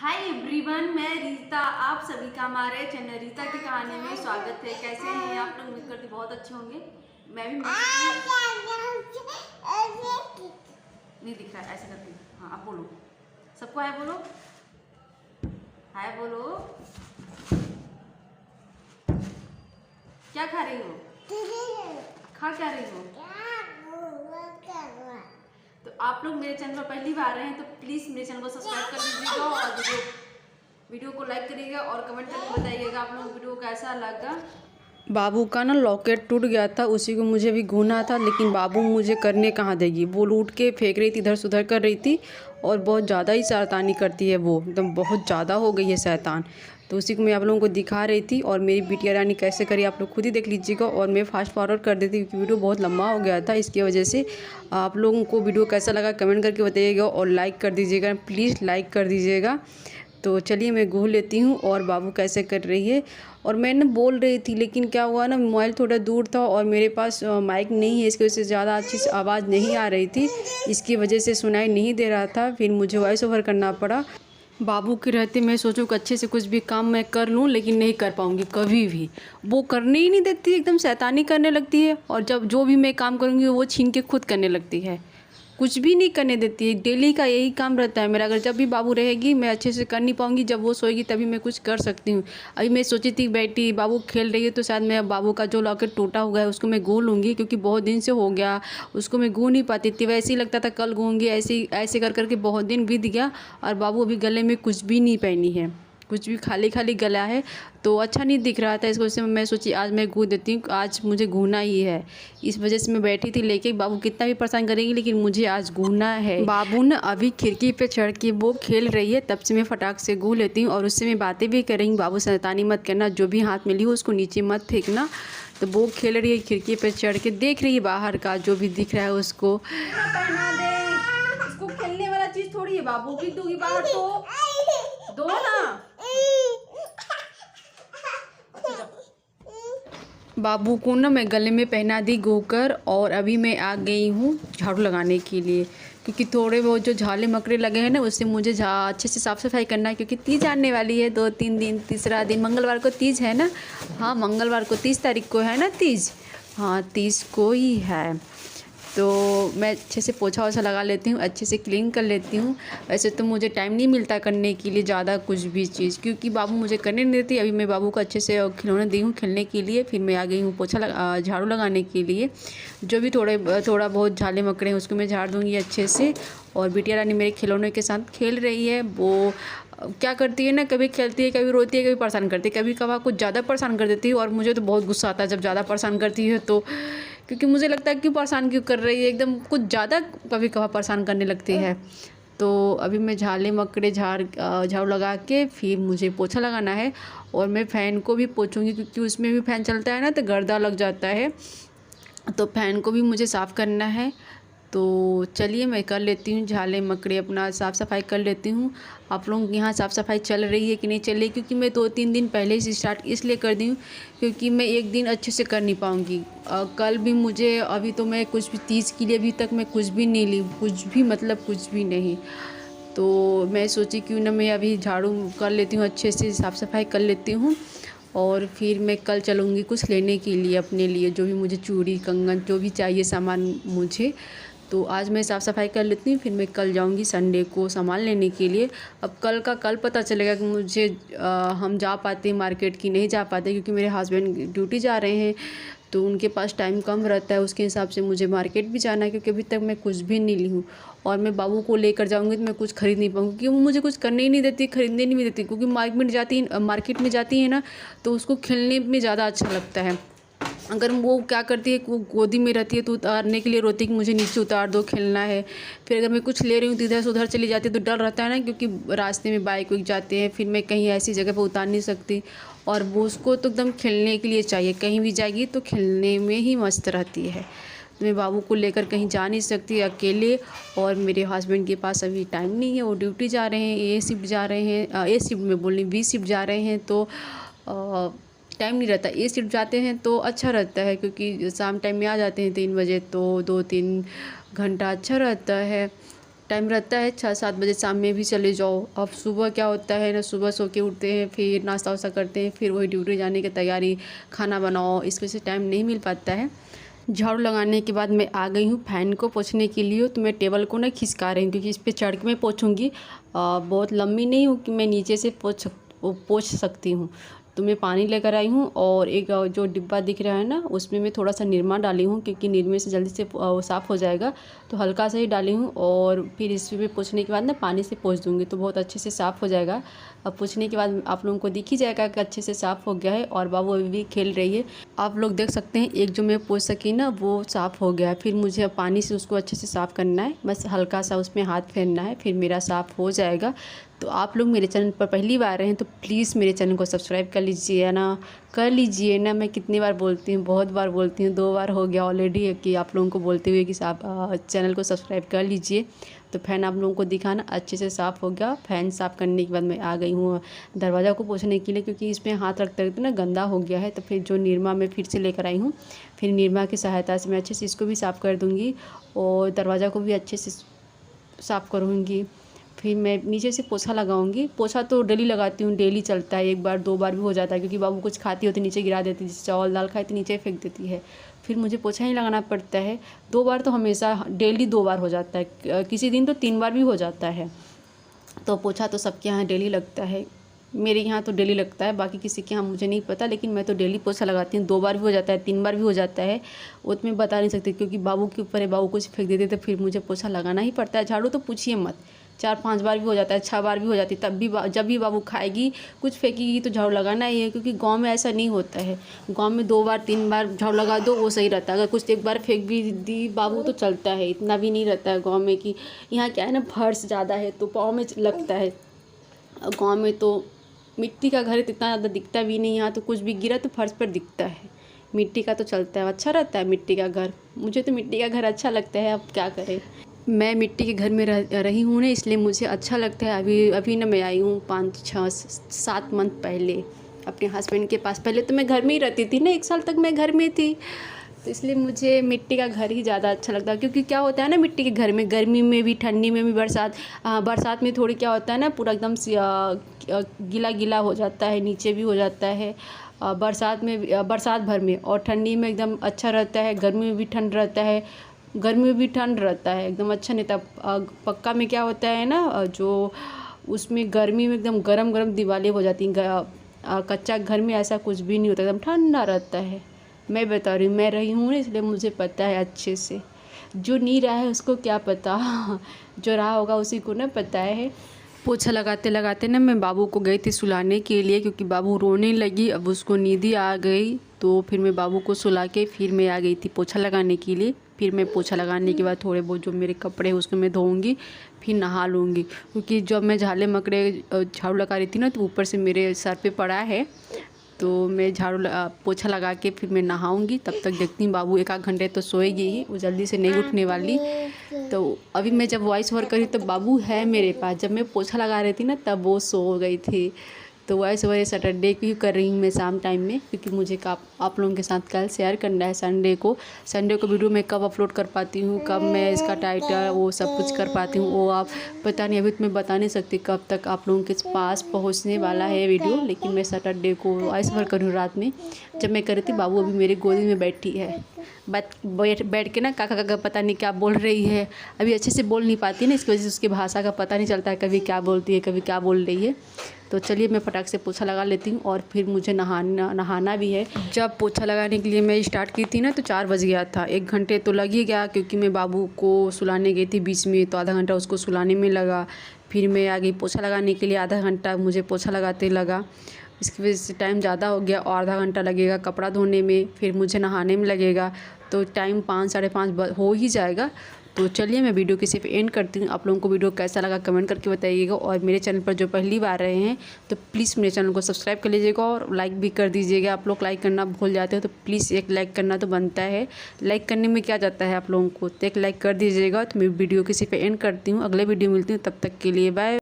Hi everyone, मैं रीता। आप सभी का हमारे चैनल रीता की कहानी में स्वागत है। कैसे हैं आप लोग? उम्मीद करती बहुत अच्छे होंगे। मैं भी नहीं दिख रहा है, ऐसे करती हूँ। हाँ, आप बोलो, सबको हाय बोलो, हाय बोलो। क्या खा रही हो? खा क्या रही हो? तो आप लोग मेरे चैनल पर पहली बार रहे हैं तो प्लीज़ मेरे चैनल को सब्सक्राइब कर लीजिएगा और वीडियो को लाइक करिएगा और कमेंट करके बताइएगा आप लोग वीडियो कैसा लगा। बाबू का ना लॉकेट टूट गया था, उसी को मुझे भी घूना था, लेकिन बाबू मुझे करने कहाँ देगी। वो लूट के फेंक रही थी, इधर से उधर कर रही थी और बहुत ज़्यादा ही शैतानी करती है। वो एकदम बहुत ज़्यादा हो गई है शैतान। तो उसी को मैं आप लोगों को दिखा रही थी और मेरी बिटिया रानी कैसे करी आप लोग खुद ही देख लीजिएगा। और मैं फास्ट फॉरवर्ड कर देती क्योंकि वीडियो बहुत लंबा हो गया था, इसकी वजह से। आप लोगों को वीडियो कैसा लगा कमेंट करके बताइएगा और लाइक कर दीजिएगा, प्लीज़ लाइक कर दीजिएगा। तो चलिए मैं घूर लेती हूँ और बाबू कैसे कर रही है। और मैंने बोल रही थी, लेकिन क्या हुआ ना, मोबाइल थोड़ा दूर था और मेरे पास माइक नहीं है, इसकी वजह से ज़्यादा अच्छी से आवाज़ नहीं आ रही थी, इसकी वजह से सुनाई नहीं दे रहा था। फिर मुझे वॉइस ओवर करना पड़ा। बाबू के रहते मैं सोचूं कि अच्छे से कुछ भी काम मैं कर लूं, लेकिन नहीं कर पाऊंगी कभी भी। वो करने ही नहीं देती, एकदम शैतानी करने लगती है और जब जो भी मैं काम करूंगी वो छीन के खुद करने लगती है, कुछ भी नहीं करने देती है। डेली का यही काम रहता है मेरा। अगर जब भी बाबू रहेगी मैं अच्छे से कर नहीं पाऊंगी, जब वो सोएगी तभी मैं कुछ कर सकती हूँ। अभी मैं सोची थी बैठी बाबू खेल रही है तो शायद मैं बाबू का जो लॉकेट टूटा हुआ है उसको मैं गूँ लूँगी, क्योंकि बहुत दिन से हो गया उसको मैं गूँ नहीं पाती थी। वैसे ही लगता था कल गूँगी, ऐसे ऐसे कर करके बहुत दिन बीत गया और बाबू अभी गले में कुछ भी नहीं पहनी है, कुछ भी खाली खाली गला है, तो अच्छा नहीं दिख रहा था। इसको से मैं सोची आज मैं गूँ देती हूँ, आज मुझे गूँना ही है। इस वजह से मैं बैठी थी लेके, बाबू कितना भी परेशान करेंगे लेकिन मुझे आज गूँना है। बाबू ने अभी खिड़की पे चढ़ के वो खेल रही है, तब से मैं फटाक से गूँ लेती हूँ और उससे मैं बातें भी करेंगी। बाबू शैतानी मत करना, जो भी हाथ में ली हो उसको नीचे मत फेंकना। तो वो खेल रही है खिड़की पे चढ़ के, देख रही है बाहर का जो भी दिख रहा है उसको। पहना दे, इसको खेलने वाला चीज़ थोड़ी है। बाबू भी दूंगी बाहर तो दो ना। बाबू को ना मैं गले में पहना दी गोकर और अभी मैं आ गई हूँ झाड़ू लगाने के लिए, क्योंकि थोड़े बहुत जो झाले मकड़े लगे हैं ना उससे मुझे अच्छे से साफ़ सफाई करना है, क्योंकि तीज आने वाली है। 2-3 दिन, तीसरा दिन मंगलवार को तीज है ना। हाँ, मंगलवार को 30 तारीख को है ना तीज। हाँ, 30 को ही है। तो मैं अच्छे से पोछा वोछा लगा लेती हूँ, अच्छे से क्लीन कर लेती हूँ। वैसे तो मुझे टाइम नहीं मिलता करने के लिए ज़्यादा कुछ भी चीज़, क्योंकि बाबू मुझे करने नहीं देती। अभी मैं बाबू को अच्छे से खिलौने दी हूँ खेलने के लिए, फिर मैं आ गई हूँ झाड़ू लगाने के लिए। जो भी थोड़ा बहुत झाले मकड़े हैं उसको मैं झाड़ दूँगी अच्छे से। और बिटिया रानी मेरे खिलौने के साथ खेल रही है। वो क्या करती है ना, कभी खेलती है, कभी रोती है, कभी परेशान करती है, कभी कभार कुछ ज़्यादा परेशान कर देती है और मुझे तो बहुत गुस्सा आता है जब ज़्यादा परेशान करती है तो, क्योंकि मुझे लगता है क्यों परेशान क्यों कर रही है, एकदम कुछ ज़्यादा कभी कभार परेशान करने लगती है। तो अभी मैं झाले मकड़े झाड़ू लगा के फिर मुझे पोछा लगाना है और मैं फ़ैन को भी पोछूंगी, क्योंकि उसमें भी फ़ैन चलता है ना तो गर्दा लग जाता है, तो फ़ैन को भी मुझे साफ़ करना है। तो चलिए मैं कर लेती हूँ झाले मकड़े, अपना साफ़ सफाई कर लेती हूँ। आप लोगों के यहाँ साफ़ सफाई चल रही है कि नहीं चल रही? क्योंकि मैं 2-3 दिन पहले से स्टार्ट इसलिए कर दी हूँ क्योंकि मैं एक दिन अच्छे से कर नहीं पाऊँगी। कल भी मुझे, अभी तो मैं कुछ भी तीज के लिए अभी तक मैं कुछ भी नहीं ली, कुछ भी मतलब कुछ भी नहीं। तो मैं सोची क्यों ना मैं अभी झाड़ू कर लेती हूँ, अच्छे से साफ़ सफाई कर लेती हूँ और फिर मैं कल चलूँगी कुछ लेने के लिए अपने लिए, जो भी मुझे चूड़ी कंगन जो भी चाहिए सामान मुझे। तो आज मैं साफ़ सफाई कर लेती हूँ, फिर मैं कल जाऊँगी संडे को सामान लेने के लिए। अब कल का कल पता चलेगा कि मुझे हम जा पाते मार्केट की नहीं जा पाते, क्योंकि मेरे हस्बैंड ड्यूटी जा रहे हैं तो उनके पास टाइम कम रहता है, उसके हिसाब से मुझे मार्केट भी जाना है, क्योंकि अभी तक मैं कुछ भी नहीं ली हूँ। और मैं बाबू को लेकर जाऊँगी तो मैं कुछ खरीद नहीं पाऊँगी, क्योंकि वो मुझे कुछ करने ही नहीं देती, खरीदने नहीं देती, क्योंकि मार्केट में जाती है ना तो उसको खेलने में ज़्यादा अच्छा लगता है। अगर वो क्या करती है, वो गोदी में रहती है तो उतारने के लिए रोती है कि मुझे नीचे उतार दो, खेलना है। फिर अगर मैं कुछ ले रही हूँ तो इधर से उधर चली जाती है, तो डर रहता है ना, क्योंकि रास्ते में बाइक वाइक जाते हैं, फिर मैं कहीं ऐसी जगह पर उतार नहीं सकती। और वो उसको तो एकदम खेलने के लिए चाहिए, कहीं भी जाएगी तो खेलने में ही मस्त रहती है। तो मैं बाबू को लेकर कहीं जा नहीं सकती अकेले। और मेरे हस्बैंड के पास अभी टाइम नहीं है, वो ड्यूटी जा रहे हैं, ए शिफ्ट जा रहे हैं, ए शिफ्ट में बोल रही बी शिफ्ट जा रहे हैं, तो टाइम नहीं रहता। ए शिफ्ट जाते हैं तो अच्छा रहता है, क्योंकि शाम टाइम में आ जाते हैं 3 बजे, तो 2-3 घंटा अच्छा रहता है। टाइम रहता है 6-7 बजे शाम में भी चले जाओ। अब सुबह क्या होता है ना, सुबह सो के उठते हैं, फिर नाश्ता वास्ता करते हैं, फिर वही ड्यूटी जाने की तैयारी, खाना बनाओ, इस वजह से टाइम नहीं मिल पाता है। झाड़ू लगाने के बाद मैं आ गई हूँ फ़ैन को पोंछने के लिए। तो मैं टेबल को ना खिसका रही हूँ क्योंकि इस पर चढ़ के मैं पोंछूँगी। बहुत लंबी नहीं हूँ कि मैं नीचे से पोंछ सकती हूँ। तो मैं पानी लेकर आई हूँ और एक जो डिब्बा दिख रहा है ना, उसमें मैं थोड़ा सा निरमा डाली हूँ क्योंकि निरमे से जल्दी से साफ़ हो जाएगा। तो हल्का सा ही डाली हूँ और फिर इसमें पोंछने के बाद ना पानी से पोंछ दूँगी तो बहुत अच्छे से साफ़ हो जाएगा। अब पोंछने के बाद आप लोगों को दिख ही जाएगा कि अच्छे से साफ़ हो गया है। और बाबू अभी भी खेल रही है, आप लोग देख सकते हैं। एक जो मैं पोंछ सकी ना वो साफ़ हो गया है। फिर मुझे अब पानी से उसको अच्छे से साफ़ करना है, बस हल्का सा उसमें हाथ फेरना है, फिर मेरा साफ़ हो जाएगा। तो आप लोग मेरे चैनल पर पहली बार आए हैं तो प्लीज़ मेरे चैनल को सब्सक्राइब कर लीजिए ना। मैं कितनी बार बोलती हूँ, बहुत बार बोलती हूँ, 2 बार हो गया ऑलरेडी कि आप लोगों को बोलते हुए कि आप चैनल को सब्सक्राइब कर लीजिए। तो फ़ैन आप लोगों को दिखाना अच्छे से साफ़ हो गया। फ़ैन साफ़ करने के बाद मैं आ गई हूँ दरवाज़ा को पोंछने के लिए क्योंकि इसमें हाथ रखते रखते ना गंदा हो गया है। तो फिर जो निरमा मैं फिर से लेकर आई हूँ, फिर निरमा की सहायता से मैं अच्छे से इसको भी साफ़ कर दूँगी और दरवाज़ा को भी अच्छे से साफ़ करूँगी। फिर मैं नीचे से पोछा लगाऊंगी। पोछा तो डेली लगाती हूँ, डेली चलता है, 1 बार 2 बार भी हो जाता है क्योंकि बाबू कुछ खाती होती नीचे गिरा देती है, जैसे चावल दाल खाई तो नीचे फेंक देती है, फिर मुझे पोछा ही लगाना पड़ता है। 2 बार तो हमेशा डेली 2 बार हो जाता है, किसी दिन तो 3 बार भी हो जाता है। तो पोछा तो सबके यहाँ डेली लगता है, मेरे यहाँ तो डेली लगता है, बाकी किसी के यहाँ मुझे नहीं पता, लेकिन मैं तो डेली पोछा लगाती हूँ। 2 बार भी हो जाता है, 3 बार भी हो जाता है, वो तो मैं बता नहीं सकती क्योंकि बाबू के ऊपर है, बाबू कुछ फेंक देते तो फिर मुझे पोछा लगाना ही पड़ता है। झाड़ू तो पूछिए मत, 4-5 बार भी हो जाता है, 6 बार भी हो जाती है, तब भी जब भी बाबू खाएगी कुछ फेंकेगी तो झाड़ू लगाना ही है। क्योंकि गांव में ऐसा नहीं होता है, गांव में 2 बार 3 बार झाड़ू लगा दो वो सही रहता है। अगर कुछ 1 बार फेंक भी दी बाबू तो चलता है, इतना भी नहीं रहता है गाँव में। कि यहाँ क्या है ना, फर्श ज़्यादा है तो पाँव में लगता है। गाँव में तो मिट्टी का घर इतना ज़्यादा दिखता भी नहीं, यहाँ तो कुछ भी गिरा तो फर्श पर दिखता है। मिट्टी का तो चलता है, अच्छा रहता है मिट्टी का घर। मुझे तो मिट्टी का घर अच्छा लगता है, अब क्या करें। मैं मिट्टी के घर में रही हूँ ना, इसलिए मुझे अच्छा लगता है। अभी ना मैं आई हूँ 5-6-7 मंथ पहले अपने हस्बैंड के पास। पहले तो मैं घर में ही रहती थी ना, 1 साल तक मैं घर में थी, तो इसलिए मुझे मिट्टी का घर ही ज़्यादा अच्छा लगता है। क्योंकि क्या होता है ना, मिट्टी के घर में गर्मी में भी, ठंडी में भी, बरसात में थोड़ी क्या होता है ना, पूरा एकदम गीला गीला हो जाता है, नीचे भी हो जाता है। बरसात भर में और ठंडी में एकदम अच्छा रहता है, गर्मी में भी ठंड रहता है, गर्मी में भी ठंड रहता है, एकदम अच्छा नहीं था। पक्का में क्या होता है ना, जो उसमें गर्मी में एकदम गरम गरम दीवारें हो जाती हैं। कच्चा घर में ऐसा कुछ भी नहीं होता, एकदम ठंडा रहता है। मैं बता रही हूँ, मैं रही हूँ इसलिए मुझे पता है अच्छे से। जो नहीं रहा है उसको क्या पता, जो रहा होगा उसी को ना पता है। पोछा लगाते लगाते ना मैं बाबू को गई थी सुलाने के लिए क्योंकि बाबू रोने लगी, अब उसको नींद ही आ गई। तो फिर मैं बाबू को सुला के फिर मैं आ गई थी पोछा लगाने के लिए। फिर मैं पोछा लगाने के बाद थोड़े बहुत जो मेरे कपड़े हैं उसको मैं धोऊंगी, फिर नहा लूँगी। क्योंकि जब मैं झाड़ू लगा रही थी ना तो ऊपर से मेरे सर पे पड़ा है, तो मैं पोछा लगा के फिर मैं नहाऊंगी। तब तक देखती हूँ बाबू 1 आध घंटे तो सोएगी ही, वो जल्दी से नहीं उठने वाली। तो अभी मैं जब वॉइस ओवर करी तो बाबू है मेरे पास, जब मैं पोछा लगा रही थी ना तब वो सो गई थी। तो वॉइस ओवर सैटरडे की कर रही हूँ मैं शाम टाइम में, क्योंकि मुझे आप लोगों के साथ कल शेयर करना है। संडे को वीडियो मैं कब अपलोड कर पाती हूँ, कब मैं इसका टाइटल वो सब कुछ कर पाती हूँ, वो आप पता नहीं, अभी तो मैं बता नहीं सकती कब तक आप लोगों के पास पहुँचने वाला है वीडियो। लेकिन मैं सैटरडे को वॉइस ओवर करूँ रात में। जब मैं कर रही थी बाबू अभी मेरे गोदी में बैठी है, बैठ के ना काका काका पता नहीं क्या बोल रही है। अभी अच्छे से बोल नहीं पाती ना, इसकी वजह से उसकी भाषा का पता नहीं चलता है, कभी क्या बोलती है कभी क्या बोल रही है। तो चलिए मैं फटाक से पोछा लगा लेती हूँ और फिर मुझे नहाना भी है। जब पोछा लगाने के लिए मैं स्टार्ट की थी ना तो 4 बज गया था, 1 घंटे तो लग ही गया क्योंकि मैं बाबू को सुलाने गई थी बीच में, तो आधा घंटा उसको सुलाने में लगा। फिर मैं आ गई पोछा लगाने के लिए, आधा घंटा मुझे पोछा लगाते लगा। इसकी वजह से टाइम ज़्यादा हो गया और आधा घंटा लगेगा कपड़ा धोने में, फिर मुझे नहाने में लगेगा, तो टाइम 5-5:30 हो ही जाएगा। तो चलिए मैं वीडियो की सिर्फ एंड करती हूँ। आप लोगों को वीडियो कैसा लगा कमेंट करके बताइएगा। और मेरे चैनल पर जो पहली बार रहे हैं तो प्लीज़ मेरे चैनल को सब्सक्राइब कर लीजिएगा और लाइक भी कर दीजिएगा। आप लोग लाइक करना भूल जाते हो तो प्लीज़ एक लाइक करना तो बनता है, लाइक करने में क्या जाता है आप लोगों को, तो एक लाइक कर दीजिएगा। तो मैं वीडियो की सिर्फ एंड करती हूँ, अगले वीडियो मिलती हूँ, तब तक के लिए बाय।